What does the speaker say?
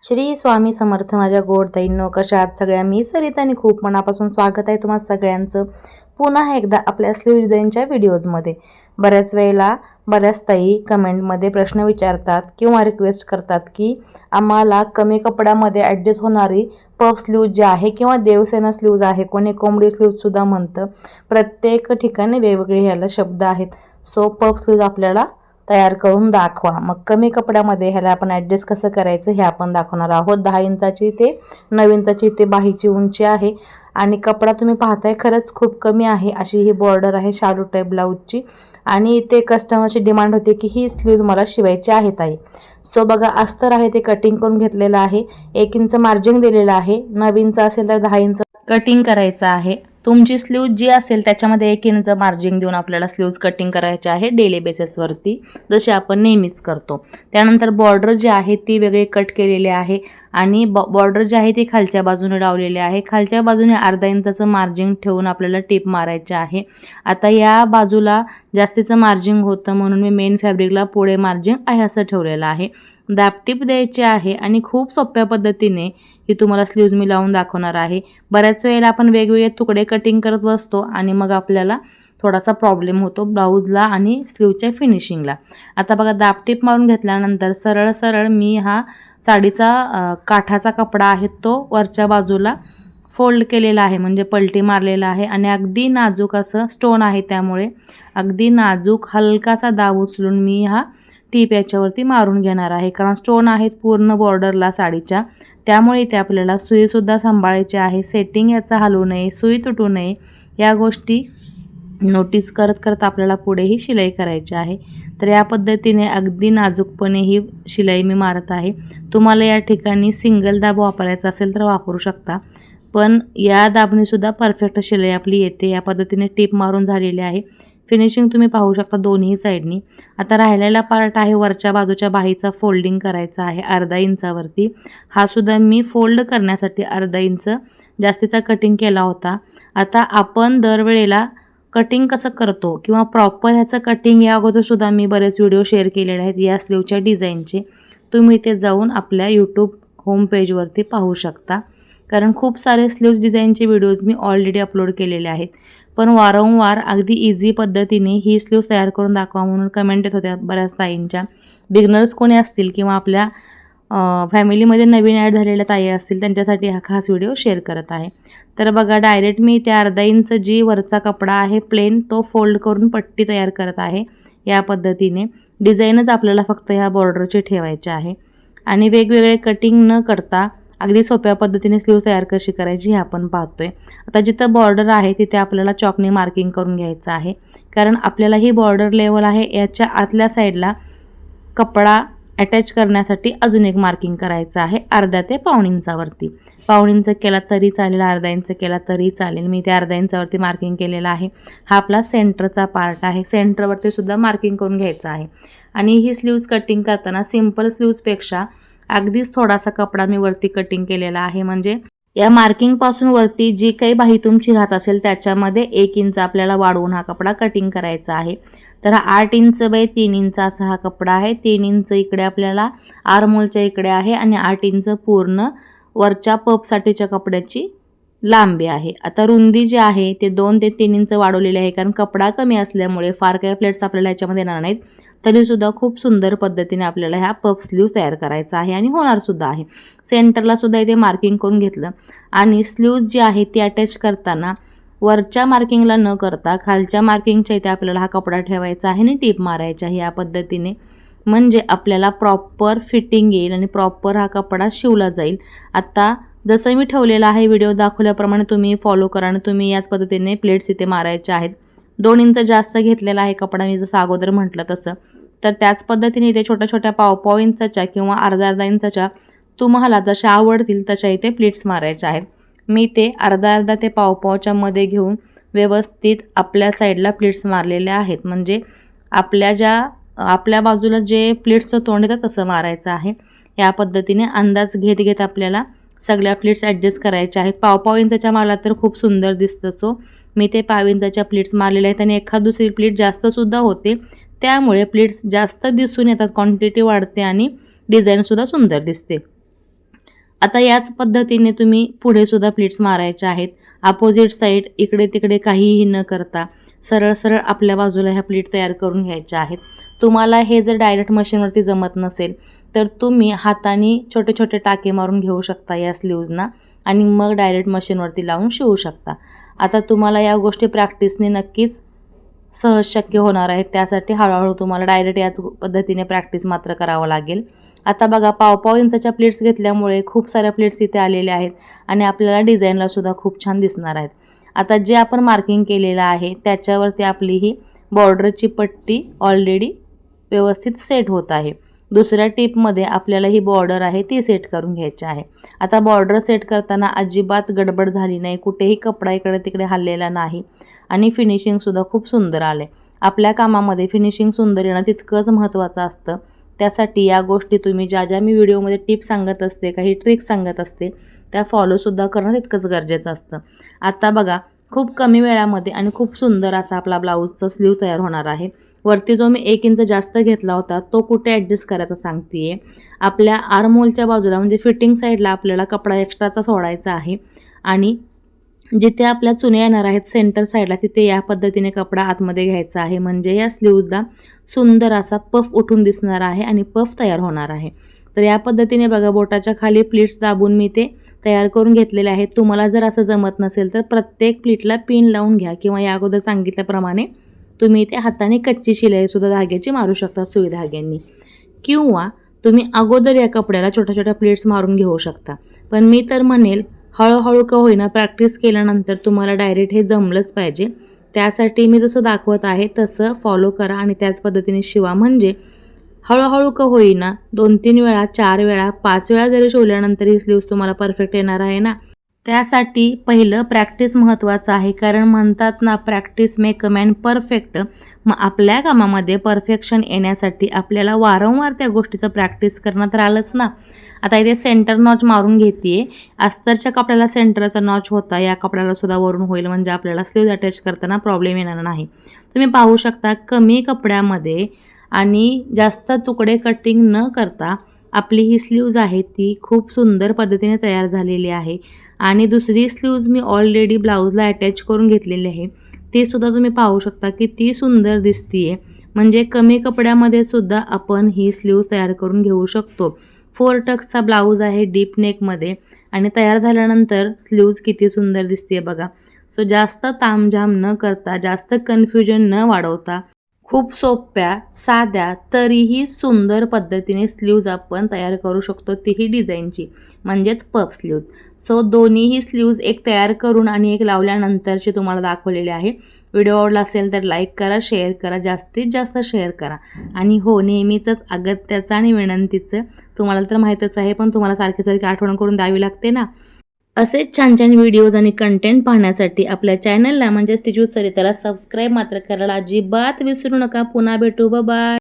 श्री स्वामी समर्थ माझ्या गोड ताईंनो, कशा आहात सगळ्या? मी सरिता आणि खूप मनापासून स्वागत आहे तुम्हा सगळ्यांचं पुन्हा एकदा आपल्या स्लीव डिझाईनच्या व्हिडिओजमध्ये. बऱ्याच वेळेला बऱ्याच ताई कमेंटमध्ये प्रश्न विचारतात किंवा रिक्वेस्ट करतात की आम्हाला कमी कपड्यामध्ये ॲडजस्ट होणारी पफ स्लीव जी आहे किंवा देवसेना स्लीव्ज आहे, कोणी कोंबडी स्लीव्जसुद्धा म्हणतं. प्रत्येक ठिकाणी वेगवेगळे ह्याला शब्द आहेत. सो पफ स्लीव्ज आपल्याला तयार करून दाखवा. मग कमी कपड्यामध्ये ह्याला आपण ॲडजस्ट कसं करायचं हे आपण दाखवणार आहोत. 10 इंचाची ते 9 इंचाची ते बाहीची उंची आहे आणि कपडा तुम्ही पाहताय खरंच खूप कमी आहे. अशी ही बॉर्डर आहे शालू टाईप ब्लाऊजची आणि इथे कस्टमरची डिमांड होती की ही स्लीव्ज मला शिवायची आहेत आहे. सो बघा, अस्तर आहे ते कटिंग करून घेतलेलं आहे. 1 इंच मार्जिन दिलेलं आहे. 9 इंच असेल तर 10 इंच कटिंग करायचं आहे. तुमची स्लीव जी असेल त्याच्यामध्ये 1 इंच मार्जिन देऊन आपल्याला स्लीव्ज कटिंग करायचे आहे डेली बेसिसवरती, जसे आपण नेहमीच करतो. त्यानंतर बॉर्डर जी आहे ती वेगळी कट केलेली आहे आणि बॉर्डर जी आहे ती खालच्या बाजूने लावलेली आहे. खालच्या बाजूने अर्धा इंचाचं मार्जिन ठेवून आपल्याला टिप मारायचे आहे. आता या बाजूला जास्तीचं मार्जिन होतं म्हणून मी मेन फॅब्रिकला पुढे मार्जिन आहे असं ठेवलेलं आहे. दाबटीप द्यायची आहे आणि खूप सोप्या पद्धतीने ही तुम्हाला स्लीव्ज मी लावून दाखवणार आहे. बऱ्याच वेळेला आपण वेगवेगळे तुकडे कटिंग करत बसतो आणि मग आपल्याला थोडासा प्रॉब्लेम होतो ब्लाऊजला आणि स्लीवच्या फिनिशिंगला. आता बघा, दाबटीप मारून घेतल्यानंतर सरळ सरळ मी हा साडीचा काठाचा कपडा आहे तो वरच्या बाजूला फोल्ड केलेला आहे, म्हणजे पलटी मारलेला आहे आणि अगदी नाजूक असं स्टोन आहे त्यामुळे अगदी नाजूक हलकासा दाब उचलून मी हा टीप याच्यावरती मारून घेणार आहे. कारण स्टोन आहेत पूर्ण बॉर्डरला साडीच्या, त्यामुळे इथे आपल्याला सुईसुद्धा सांभाळायची आहे. सेटिंग याचा हलू नये, सुई तुटू नये, या गोष्टी नोटीस करत करत आपल्याला पुढेही शिलाई करायची आहे. तर या पद्धतीने अगदी नाजूकपणे ही शिलाई मी मारत आहे. तुम्हाला या ठिकाणी सिंगल दाब वापरायचा असेल तर वापरू शकता, पण या दाबणीसुद्धा परफेक्ट शिलाई आपली येते. या पद्धतीने टीप मारून झालेली आहे. फिनिशिंग तुम्ही पाहू शकता दोन्ही साईडनी. आता राहिलेला पार्ट आहे वरच्या बाजूच्या बाहीचा फोल्डिंग करायचा आहे अर्धा इंचावरती. हा सुद्धा मी फोल्ड करण्यासाठी अर्धा इंच जास्तीचा कटिंग केला होता. आता आपण दरवेळेला कटिंग कसं करतो किंवा प्रॉपर ह्याचं कटिंग या अगोदरसुद्धा मी बरेच व्हिडिओ शेअर केलेले आहेत या स्लीवच्या डिझाईनचे. तुम्ही इथे जाऊन आपल्या यूट्यूब होम पेजवरती पाहू शकता, कारण खूप सारे स्लीव्ज डिझाईनचे व्हिडिओज मी ऑलरेडी अपलोड केलेले आहेत. पण वारंवार अगदी इझी पद्धतीने ही स्लीव्ज तयार करून दाखवा म्हणून कमेंट येत होत्या बऱ्याच ताईंच्या. बिगनर्स कोणी असतील किंवा आपल्या फॅमिलीमध्ये नवीन ॲड झालेल्या ताई असतील त्यांच्यासाठी हा खास व्हिडिओ शेअर करत आहे. तर बघा, डायरेक्ट मी त्या अर्धा इंच जी वरचा कपडा आहे प्लेन तो फोल्ड करून पट्टी तयार करत आहे. या पद्धतीने डिझाईनच आपल्याला फक्त ह्या बॉर्डरची ठेवायची आहे आणि वेगवेगळे कटिंग न करता अगदी सोप्या पद्धतीने स्लीव तयार कशी करायची हे आपण पाहतोय. आता जिथं बॉर्डर आहे तिथे आपल्याला चॉकने मार्किंग करून घ्यायचं आहे, कारण आपल्याला ही बॉर्डर लेवल आहे याच्या आतल्या साईडला कपडा अटॅच करण्यासाठी अजून एक मार्किंग करायचं आहे अर्ध्या ते पाऊण इंचावरती. पाऊण इंच केला तरी चालेल, अर्धा इंच केला तरी चालेल. मी ते अर्धा इंचावरती मार्किंग केलेला आहे. हा आपला सेंटरचा पार्ट आहे. सेंटरवरती सुद्धा मार्किंग करून घ्यायचं आहे आणि ही स्लीव्ज कटिंग करताना सिम्पल स्लीव्जपेक्षा अगदीच थोडासा कपडा मी वरती कटिंग केलेला आहे, म्हणजे या मार्किंगपासून वरती जी काही बाही तुमची राहत असेल त्याच्यामध्ये 1 इंच आपल्याला वाढवून हा कपडा कटिंग करायचा आहे. तर हा 8 इंच बाय 3 इंच असा हा कपडा आहे. 3 इंच इकडे आपल्याला आर्महोलच्या इकडे आहे आणि 8 इंच पूर्ण वरच्या पपसाठीच्या कपड्याची लांबी आहे. आता रुंदी जी आहे ते 2 ते 3 इंच वाढवलेली आहे, कारण कपडा कमी असल्यामुळे फार काही प्लेट्स आपल्याला याच्यामध्ये येणार नाहीत. तरीसुद्धा खूप सुंदर पद्धतीने आपल्याला ह्या पफ स्लीव्ज तयार करायचा आहे आणि होणारसुद्धा आहे. सेंटरला सुद्धा इथे मार्किंग करून घेतलं आणि स्लीव्ज जी आहे ती अटॅच करताना वरच्या मार्किंगला न करता खालच्या मार्किंगच्या इथे आपल्याला हा कपडा ठेवायचा आहे आणि टीप मारायची आहे या पद्धतीने, म्हणजे आपल्याला प्रॉपर फिटिंग येईल आणि प्रॉपर हा कपडा शिवला जाईल. आता जसं मी ठेवलेला आहे व्हिडिओ दाखवल्याप्रमाणे तुम्ही फॉलो करा आणि तुम्ही याच पद्धतीने प्लेट्स इथे मारायच्या आहेत. 2 इंच जास्त घेतलेला आहे कपडा मी जसं अगोदर म्हटलं तसं. तर त्याच पद्धतीने इथे छोट्या छोट्या पाव इंचाच्या किंवा अर्धा इंचाच्या तुम्हाला जशा आवडतील तशा इथे प्लेट्स मारायच्या आहेत. मी ते अर्धा ते पावच्या मध्ये घेऊन व्यवस्थित आपल्या साईडला प्लेट्स मारलेल्या आहेत, म्हणजे आपल्या बाजूला जे प्लेट्सचं तोंड येतं तसं मारायचं आहे. या पद्धतीने अंदाज घेत आपल्याला सगळ्या प्लेट्स ॲडजस्ट करायच्या आहेत. पाव इंचाच्या मारला तर खूप सुंदर दिसतं. सो मी ते पाव इंचाच्या प्लेट्स मारलेल्या आहेत आणि एखाद दुसरी प्लेट जास्तसुद्धा होते, त्यामुळे प्लेट्स जास्त दिसून येतात, क्वांटिटी वाढते आणि डिझाईनसुद्धा सुंदर दिसते. आता याच पद्धतीने तुम्ही पुढे सुद्धा प्लीट्स मारायच्या आहेत. अपोजिट साईड इकडे तिकडे काहीही न करता सरळ सरळ आपल्या बाजूला ह्या प्लीट तयार करून घ्यायच्या आहेत. तुम्हाला हे जर डायरेक्ट मशीनवरती जमत नसेल तर तुम्ही हाताने छोटे छोटे टाके मारून घेऊ शकता या स्लीव्जना आणि मग डायरेक्ट मशीनवरती लावून शिवू शकता. आता तुम्हाला या गोष्टी प्रॅक्टिसने नक्कीच सहज शक्य होणार आहेत. त्यासाठी हळूहळू तुम्हाला डायरेक्ट याच पद्धतीने प्रॅक्टिस मात्र करावं लागेल. आता बघा पाव इंचाच्या प्लेट्स घेतल्यामुळे खूप साऱ्या प्लेट्स इथे आलेल्या आहेत आणि आपल्याला डिझाईनला सुद्धा खूप छान दिसणार आहेत. आता जे आपण मार्किंग केलेलं आहे त्याच्यावरती आपली ही बॉर्डरची पट्टी ऑलरेडी व्यवस्थित सेट होत आहे. दुसऱ्या टिपमध्ये आपल्याला ही बॉर्डर आहे ती सेट करून घ्यायची आहे. आता बॉर्डर सेट करताना अजिबात गडबड झाली नाही, कुठेही कपडा इकडे तिकडे हललेला नाही आणि फिनिशिंगसुद्धा खूप सुंदर आले. आपल्या कामामध्ये फिनिशिंग सुंदर येणं तितकंच महत्त्वाचं असतं. त्यासाठी या गोष्टी तुम्ही ज्या मी व्हिडिओमध्ये टिप्स सांगत असते, काही ट्रिक्स सांगत असते त्या फॉलोसुद्धा करणं तितकंच गरजेचं असतं. आता बघा खूप कमी वेळामध्ये आणि खूप सुंदर असा आपला ब्लाऊजचा स्लीव तयार होणार आहे. वरती जो मी 1 इंच जास्त घेतला होता तो कुठे ॲडजस्ट करायचा सांगते आहे. आपल्या आर्महोलच्या बाजूला म्हणजे फिटिंग साईडला आपल्याला कपडा एक्स्ट्राचा सोडायचा आहे आणि जिथे आपल्या चुन्या येणार आहेत सेंटर साईडला तिथे या पद्धतीने कपडा आतमध्ये घ्यायचा आहे. म्हणजे या स्लीव्जला सुंदर असा पफ उठून दिसणार आहे आणि पफ तयार होणार आहे. तर या पद्धतीने बघा बोटाच्या खाली प्लीट्स दाबून मी ते तयार करून घेतलेले आहेत. तुम्हाला जर असं जमत नसेल तर प्रत्येक प्लीटला पिन लावून घ्या किंवा या अगोदर सांगितल्याप्रमाणे तुम्ही ते हाताने कच्ची शिलाईसुद्धा धाग्याची मारू शकता सुई धाग्यांनी किंवा तुम्ही अगोदर या कपड्याला छोट्या छोट्या प्लेट्स मारून घेऊ शकता. पण मी तर म्हणेल हळूहळू का होईना प्रॅक्टिस केल्यानंतर तुम्हाला डायरेक्ट हे जमलंच पाहिजे. त्यासाठी मी जसं दाखवत आहे तसं फॉलो करा आणि त्याच पद्धतीने शिवा. म्हणजे हळूहळू का होईना 2-3 वेळा 4 वेळा 5 वेळा जरी शिवल्यानंतर ही स्लीव्स तुम्हाला परफेक्ट येणार आहे ना. त्यासाठी पहिलं प्रॅक्टिस महत्त्वाचं आहे. कारण म्हणतात ना practice make a man perfect. मग आपल्या कामामध्ये परफेक्शन येण्यासाठी आपल्याला वारंवार त्या गोष्टीचं प्रॅक्टिस करणं तर आलंच ना. आता इथे सेंटर नॉच मारून घेते. अस्तरच्या कपड्याला सेंटरचा नॉच होता, या कपड्याला सुद्धा वरून होईल म्हणजे आपल्याला स्लीव्ज अटॅच करताना प्रॉब्लेम येणार नाही. तुम्ही पाहू शकता कमी कपड्यामध्ये आणि जास्त तुकडे कटिंग न करता आपली ही स्लीव्ज आहे ती खूप सुंदर पद्धतीने तयार झालेली आहे. आणि दुसरी स्लीव्ज मी ऑलरेडी ब्लाऊजला अटॅच करून घेतलेली आहे. ती सुद्धा तुम्ही पाहू शकता किती सुंदर दिसतीये. म्हणजे कमी कपड्यामध्ये सुद्धा आपण ही स्लीव्ज तयार करून घेऊ शकतो. 4 टक्सचा ब्लाऊज आहे डीप नेकमध्ये आणि तयार झाल्यानंतर स्लीव्ज किती सुंदर दिसते बघा. सो जास्त तामझाम न करता जास्त कन्फ्युजन न वाढवता खूप सोप्या साध्या तरीही सुंदर पद्धतीने स्लीव्ज आपण तयार करू शकतो, तीही डिझाईनची म्हणजेच पफ स्लीव्ज. सो दोन्हीही स्लीव्ज एक तयार करून आणि एक लावल्यानंतरचे तुम्हाला दाखवलेले आहे. व्हिडिओ आवडला असेल तर लाईक करा, शेअर करा, जास्तीत जास्त शेअर करा. आणि हो नेहमीचंच अगत्याचं आणि विनंतीचं तुम्हाला तर माहीतच आहे पण तुम्हाला सारखी आठवण करून द्यावी लागते ना. असेच छान छान व्हिडिओज आणि कंटेंट पाहण्यासाठी आपल्या चॅनलला म्हणजे स्टिच विथ सरिताला सबस्क्राईब मात्र करायला अजिबात विसरू नका. पुन्हा भेटू, बाय.